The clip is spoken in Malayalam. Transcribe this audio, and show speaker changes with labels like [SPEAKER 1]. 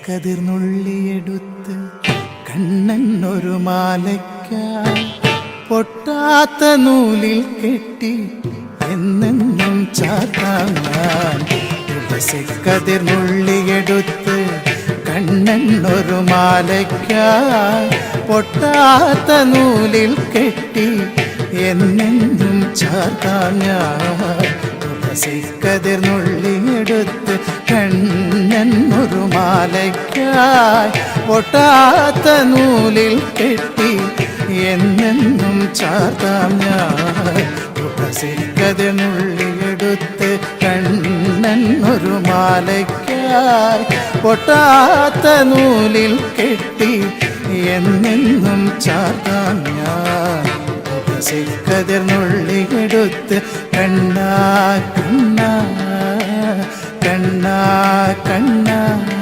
[SPEAKER 1] കതിർന്നുള്ളിയെടുത്ത് കണ്ണനൊരു മാലയ്ക്കായി പൊട്ടാത്ത നൂലിൽ കെട്ടി എന്നെന്നും ചാത്താൻ. കതിർന്നുള്ളിയെടുത്ത് കണ്ണനൊരു മാലയ്ക്കായി പൊട്ടാത്ത നൂലിൽ കെട്ടി എന്നെന്നും ചാത്താൻ. കതിർന്നുള്ളിയെടുത്ത് കണ്ണനൊരു മാലയ്ക്കായി പൊട്ടാത്ത നൂലിൽ കെട്ടി എന്നെന്നും ചാർത്താം. കതിർന്നുള്ളിയെടുത്ത് കണ്ണനൊരു മാലയ്ക്കായി പൊട്ടാത്ത നൂലിൽ കെട്ടി എന്നെന്നും ചാർത്താം. കതിർന്നുള്ളിയെടുത്ത് കണ്ണാ കണ്ണാ കണ്ണാ കണ്ണാ